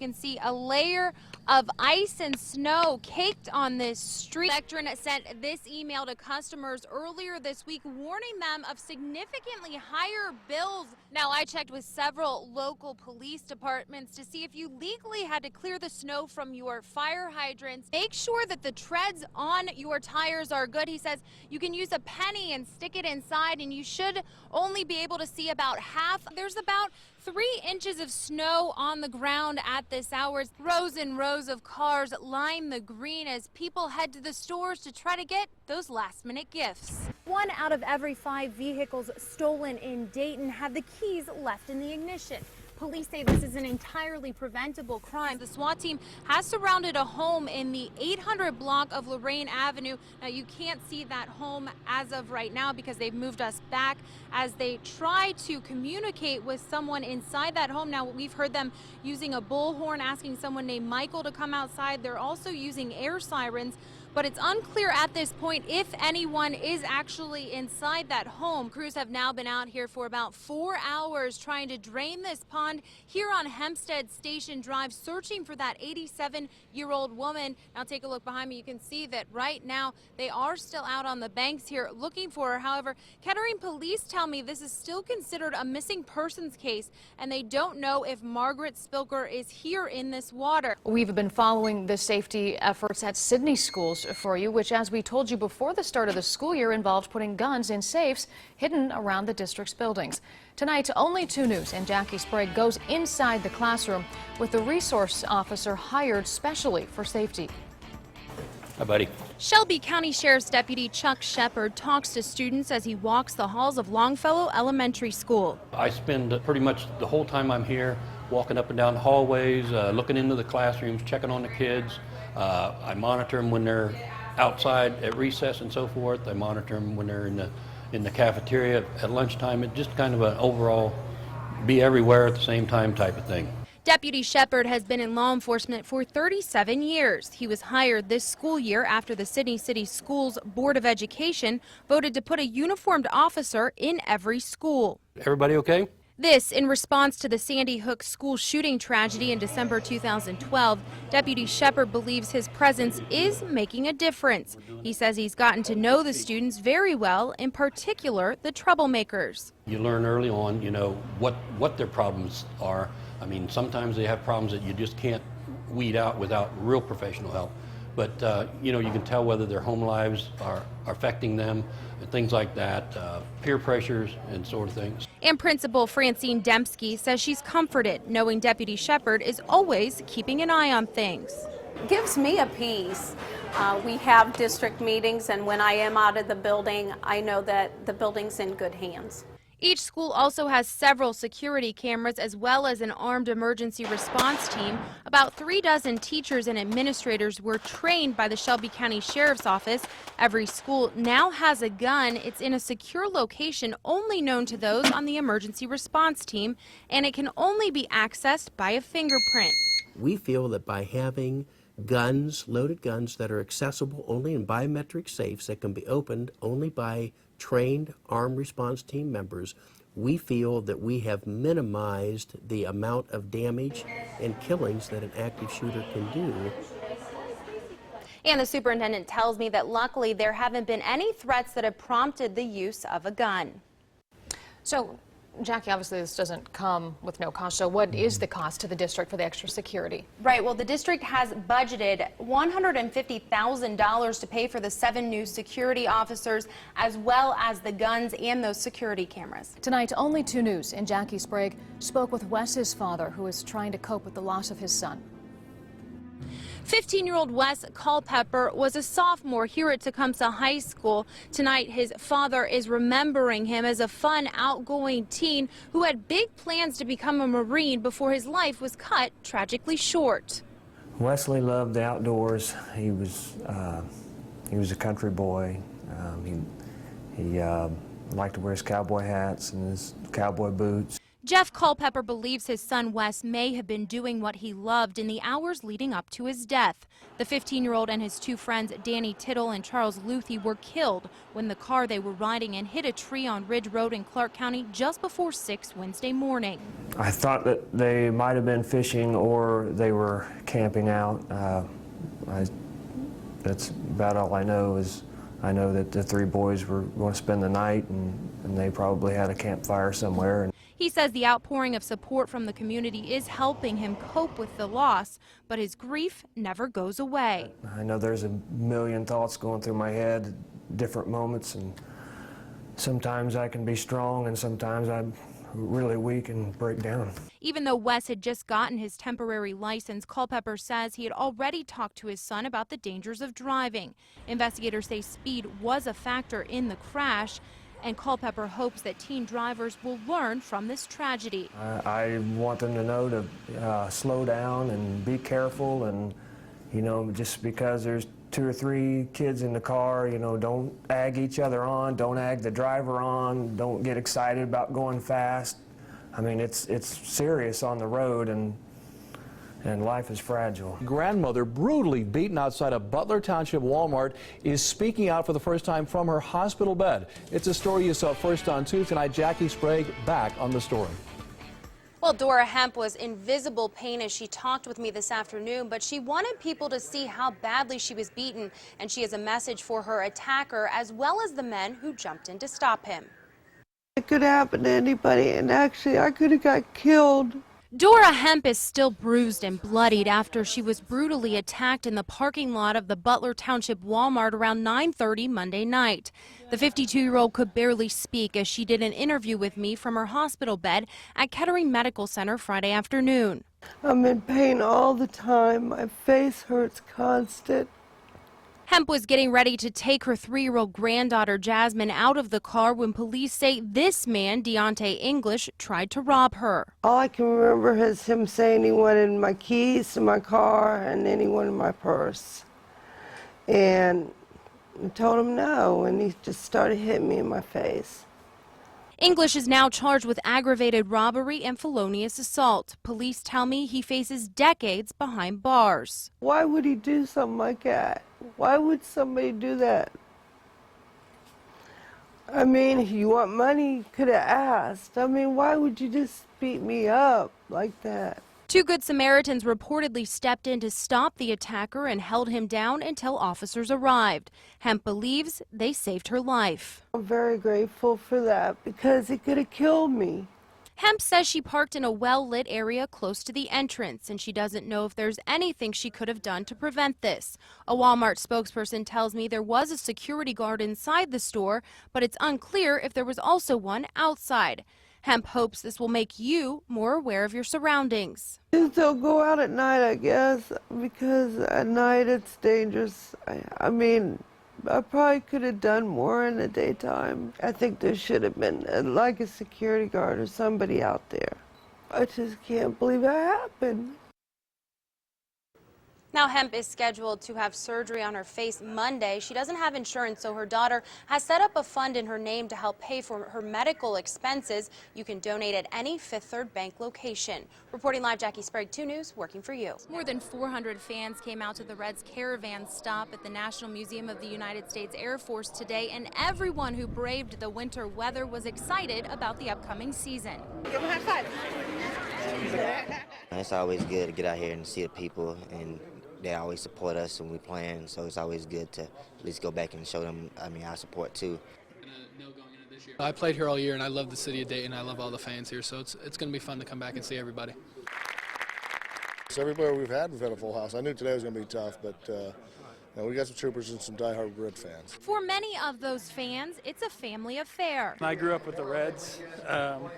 can see a layer of ice and snow caked on this street. Vectron sent this email to customers earlier this week warning them of significantly higher bills. Now, I checked with several local police departments to see if you legally had to clear the snow from your fire hydrants. Make sure that the treads on your tires are good. He says you can use a penny and stick it inside and you should only be able to see about half. There's about 3 inches of snow on the ground at this hour. Rows and rows of cars line the green as people head to the stores to try to get those last-minute gifts. 1 out of every 5 vehicles stolen in Dayton have the keys left in the ignition. Police say this is an entirely preventable crime. The SWAT team has surrounded a home in the 800 block of Lorraine Avenue. Now, you can't see that home as of right now because they've moved us back as they try to communicate with someone inside that home. Now, we've heard them using a bullhorn, asking someone named Michael to come outside. They're also using air sirens. But it's unclear at this point if anyone is actually inside that home. Crews have now been out here for about 4 hours trying to drain this pond here on Hempstead Station Drive, searching for that 87-year-old woman. Now take a look behind me. You can see that right now they are still out on the banks here looking for her. However, Kettering police tell me this is still considered a missing persons case, and they don't know if Margaret Spilker is here in this water. We've been following the safety efforts at Sydney schools for you, which, as we told you before the start of the school year, involved putting guns in safes hidden around the district's buildings. Tonight, Only 2 News and Jackie Sprague goes inside the classroom with the resource officer hired specially for safety. Hi, buddy. Shelby County Sheriff's Deputy Chuck Shepard talks to students as he walks the halls of Longfellow Elementary School. I spend pretty much the whole time I'm here walking up and down the hallways, looking into the classrooms, checking on the kids. I monitor them when they're outside at recess and so forth. I monitor them when they're in the cafeteria at lunchtime. It's just kind of an overall be everywhere at the same time type of thing. Deputy Shepard has been in law enforcement for 37 years. He was hired this school year after the Sydney City Schools Board of Education voted to put a uniformed officer in every school. Everybody okay? This in response to the Sandy Hook school shooting tragedy in December 2012. Deputy Shepard believes his presence is making a difference. He says he's gotten to know the students very well, in particular the troublemakers. You learn early on, you know, what their problems are. I mean, sometimes they have problems that you just can't weed out without real professional help. But, you know, you can tell whether their home lives are affecting them, and things like that, peer pressures and sort of things. And Principal Francine Dembski says she's comforted knowing Deputy Shepard is always keeping an eye on things. It gives me a peace. We have district meetings, and when I am out of the building, I know that the building's in good hands. Each school also has several security cameras as well as an armed emergency response team. About 36 teachers and administrators were trained by the Shelby County Sheriff's Office. Every school now has a gun. It's in a secure location only known to those on the emergency response team, and it can only be accessed by a fingerprint. We feel that by having guns, loaded guns that are accessible only in biometric safes that can be opened only by trained armed response team members, we feel that we have minimized the amount of damage and killings that an active shooter can do. And the superintendent tells me that luckily there haven't been any threats that have prompted the use of a gun. So, Jackie, obviously this doesn't come with no cost. So what is the cost to the district for the extra security? Right. Well, the district has budgeted $150,000 to pay for the 7 new security officers, as well as the guns and those security cameras. Tonight, Only 2 News and Jackie Sprague spoke with Wes's father, who is trying to cope with the loss of his son. 15-year-old Wes Culpepper was a sophomore here at Tecumseh High School. Tonight, his father is remembering him as a fun, outgoing teen who had big plans to become a Marine before his life was cut tragically short. Wesley loved the outdoors. He was a country boy. He liked to wear his cowboy hats and his cowboy boots. Jeff Culpepper believes his son Wes may have been doing what he loved in the hours leading up to his death. The 15-year-old and his two friends, Danny Tittle and Charles Luthi, were killed when the car they were riding in hit a tree on Ridge Road in Clark County just before 6 Wednesday morning. I thought that they might have been fishing or they were camping out. That's about all I know. Is I know that the three boys were going to spend the night, and they probably had a campfire somewhere. He says the outpouring of support from the community is helping him cope with the loss, but his grief never goes away. I know there's a million thoughts going through my head at different moments, and sometimes I can be strong and sometimes I'm really weak and break down. Even though Wes had just gotten his temporary license, Culpepper says he had already talked to his son about the dangers of driving. Investigators say speed was a factor in the crash, and Culpepper hopes that teen drivers will learn from this tragedy. I want them to know to slow down and be careful, and just because there's 2 or 3 kids in the car, don't egg each other on, don't egg the driver on, don't get excited about going fast. I mean, it's serious on the road, and life is fragile. Grandmother brutally beaten outside a Butler Township Walmart is speaking out for the first time from her hospital bed. It's a story you saw first on 2 tonight. Jackie Sprague back on the story. Well, Dora Hemp was in visible pain as she talked with me this afternoon, but she wanted people to see how badly she was beaten, and she has a message for her attacker as well as the men who jumped in to stop him. It could happen to anybody, and actually I could have got killed. Dora Hemp is still bruised and bloodied after she was brutally attacked in the parking lot of the Butler Township Walmart around 9:30 Monday night. The 52-year-old could barely speak as she did an interview with me from her hospital bed at Kettering Medical Center Friday afternoon. I'm in pain all the time. My face hurts constant. Hemp was getting ready to take her 3-year-old granddaughter Jasmine out of the car when police say this man, Deontay English, tried to rob her. All I can remember is him saying he wanted my keys to my car and then he wanted my purse. And I told him no, and he just started hitting me in my face. English is now charged with aggravated robbery and felonious assault. Police tell me he faces decades behind bars. Why would he do something like that? Why would somebody do that? I mean, if you want money, you could have asked. I mean, why would you just beat me up like that? 2 Good Samaritans reportedly stepped in to stop the attacker and held him down until officers arrived. Hemp believes they saved her life. I'm very grateful for that because he could have killed me. Hemp says she parked in a well-lit area close to the entrance, and she doesn't know if there's anything she could have done to prevent this. A Walmart spokesperson tells me there was a security guard inside the store, but it's unclear if there was also one outside. Hemp hopes this will make you more aware of your surroundings. Just don't go out at night, I guess, because at night it's dangerous. I mean, I probably could have done more in the daytime. I think there should have been like a security guard or somebody out there. I just can't believe that happened. Now, Hemp is scheduled to have surgery on her face Monday. She doesn't have insurance, so her daughter has set up a fund in her name to help pay for her medical expenses. You can donate at any Fifth Third Bank location. Reporting live, Jackie Sprague, 2 News, working for you. More than 400 fans came out to the Reds caravan stop at the National Museum of the United States Air Force today, and everyone who braved the winter weather was excited about the upcoming season. Give them a high five. It's always good to get out here and see the people, and they always support us when we playing, so it's always good to at least go back and show them, our support too. I played here all year, and I love the city of Dayton. I love all the fans here, so it's going to be fun to come back and see everybody. So everywhere we've had a full house. I knew today was going to be tough, but we got some troopers and some diehard Red fans. For many of those fans, it's a family affair. I grew up with the Reds.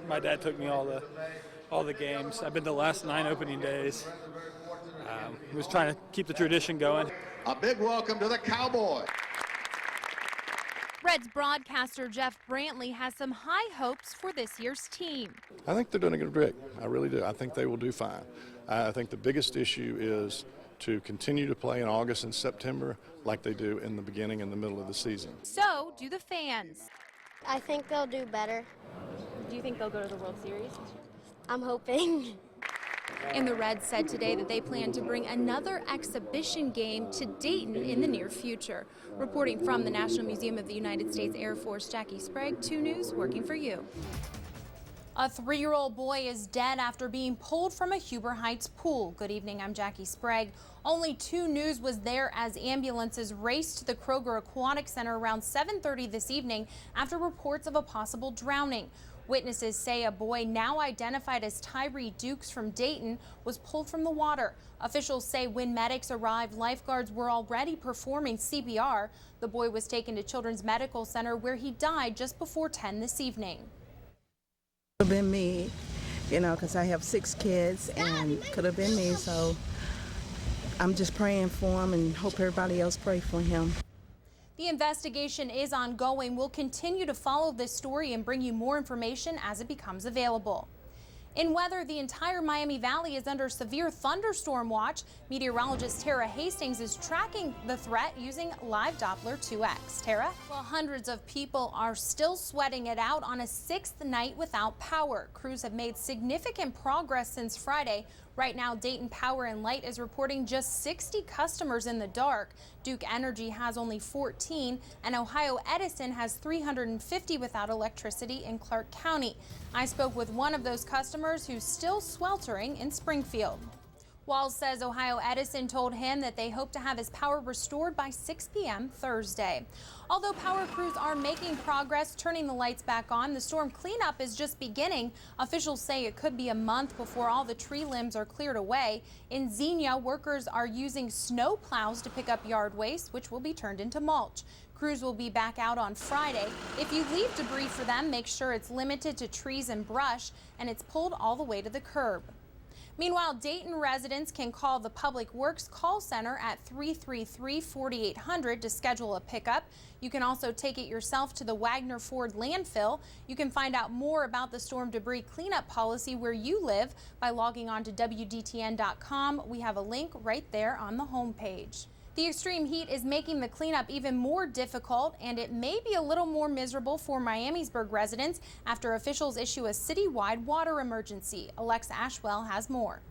My dad took me all the games. I've been to the last 9 opening days. Was trying to keep the tradition going. A big welcome to the Cowboy. Reds broadcaster Jeff Brantley has some high hopes for this year's team. I think they're doing a good job. I really do. I think they will do fine. I think the biggest issue is to continue to play in August and September like they do in the beginning and the middle of the season. So do the fans. I think they'll do better. Do you think they'll go to the World Series? I'm hoping. And the Reds said today that they plan to bring another exhibition game to Dayton in the near future. Reporting from the National Museum of the United States Air Force, Jackie Sprague, 2 News, working for you. A 3-year-old boy is dead after being pulled from a Huber Heights pool. Good evening, I'm Jackie Sprague. Only 2 News was there as ambulances raced to the Kroger Aquatic Center around 7:30 this evening after reports of a possible drowning. Witnesses say a boy now identified as Tyree Dukes from Dayton was pulled from the water. Officials say when medics arrived, lifeguards were already performing CPR. The boy was taken to Children's Medical Center where he died just before 10 this evening. Could have been me, you know, because I have 6 kids, and could have been me, so I'm just praying for him and hope everybody else pray for him. The investigation is ongoing. We'll continue to follow this story and bring you more information as it becomes available. In weather, the entire Miami Valley is under severe thunderstorm watch. Meteorologist Tara Hastings is tracking the threat using live Doppler 2X. Tara? Well, hundreds of people are still sweating it out on a 6th night without power. Crews have made significant progress since Friday. Right now, Dayton Power and Light is reporting just 60 customers in the dark. Duke Energy has only 14, and Ohio Edison has 350 without electricity in Clark County. I spoke with one of those customers who's still sweltering in Springfield. Walls says Ohio Edison told him that they hope to have his power restored by 6 p.m. Thursday. Although power crews are making progress turning the lights back on, the storm cleanup is just beginning. Officials say it could be a month before all the tree limbs are cleared away. In Xenia, workers are using snow plows to pick up yard waste, which will be turned into mulch. Crews will be back out on Friday. If you leave debris for them, make sure it's limited to trees and brush, and it's pulled all the way to the curb. Meanwhile, Dayton residents can call the Public Works call center at 333-4800 to schedule a pickup. You can also take it yourself to the Wagner Ford landfill. You can find out more about the storm debris cleanup policy where you live by logging on to WDTN.com. We have a link right there on the homepage. The extreme heat is making the cleanup even more difficult, and it may be a little more miserable for Miamisburg residents after officials issue a citywide water emergency. Alexa Ashwell has more.